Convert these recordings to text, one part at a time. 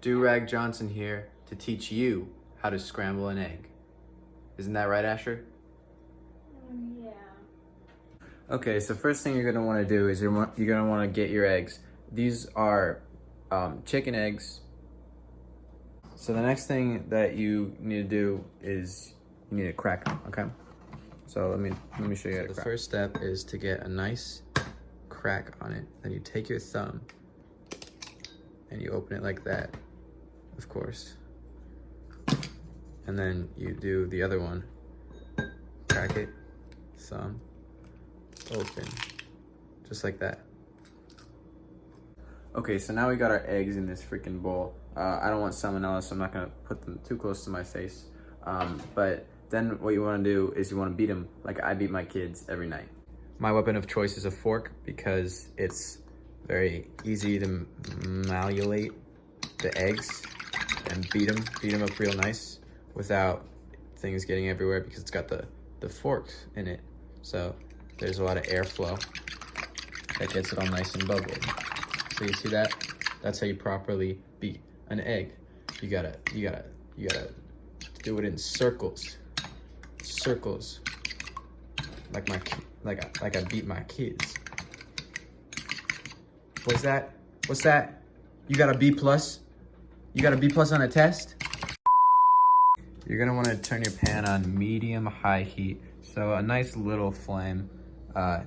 Do-Rag Johnson here to teach you how to scramble an egg. Isn't that right, Asher? Yeah. Okay, so first thing you're gonna want to do is you're gonna want to get your eggs. These are chicken eggs. So the next thing that you need to do is you need to crack them. Okay. So let me show you how to crack. The first step is to get a nice crack on it. Then you take your thumb and you open it like that, of course. And then you do the other one. Crack it, thumb, open, just like that. Okay, so now we got our eggs in this freaking bowl. I don't want salmonella, so I'm not gonna put them too close to my face. But then what you wanna do is you wanna beat them like I beat my kids every night. My weapon of choice is a fork because it's very easy to malleate the eggs and beat them up real nice without things getting everywhere because it's got the forks in it. So there's a lot of airflow that gets it all nice and bubbly. So you see that? That's how you properly beat an egg. You gotta do it in circles. Circles. Like I beat my kids. What's that? What's that? You got a B+? You got a B+ on a test? You're gonna wanna turn your pan on medium-high heat. So a nice little flame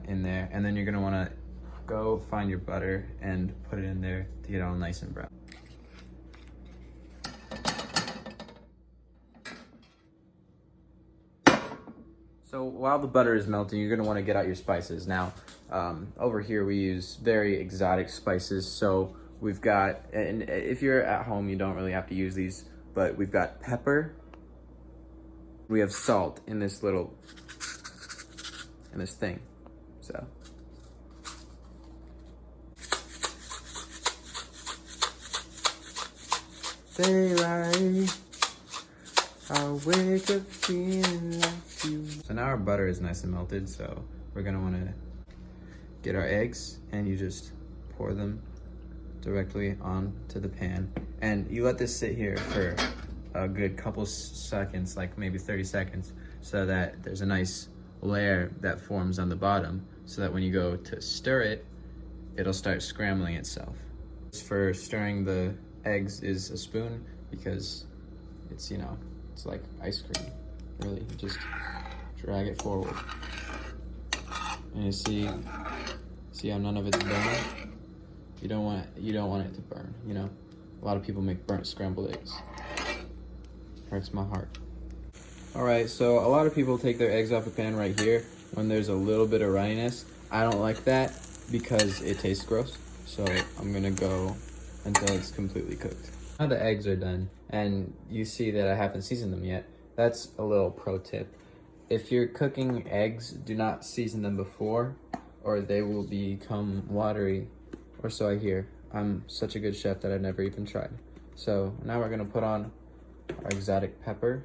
in there. And then you're gonna wanna go find your butter and put it in there to get it all nice and brown. So while the butter is melting, you're gonna wanna get out your spices. Now, over here we use very exotic spices. So we've got, and if you're at home, you don't really have to use these, but we've got pepper. We have salt in this thing, so. Daylight, I wake up feeling like you. So now our butter is nice and melted, so we're gonna wanna get our eggs and you just pour them directly onto the pan. And you let this sit here for a good couple seconds, like maybe 30 seconds, so that there's a nice layer that forms on the bottom, so that when you go to stir it, it'll start scrambling itself. For stirring the eggs is a spoon, because it's, you know, it's like ice cream, really. You just drag it forward. And you see how none of it's burning? You don't want it to burn, you know? A lot of people make burnt scrambled eggs. Hurts my heart. All right, so a lot of people take their eggs off a pan right here when there's a little bit of runniness. I don't like that because it tastes gross. So I'm gonna go until it's completely cooked. Now the eggs are done and you see that I haven't seasoned them yet. That's a little pro tip. If you're cooking eggs, do not season them before or they will become watery, or so I hear. I'm such a good chef that I've never even tried. So now we're gonna put on our exotic pepper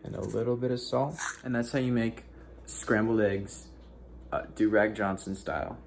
and a little bit of salt. And that's how you make scrambled eggs, Do-Rag Johnson style.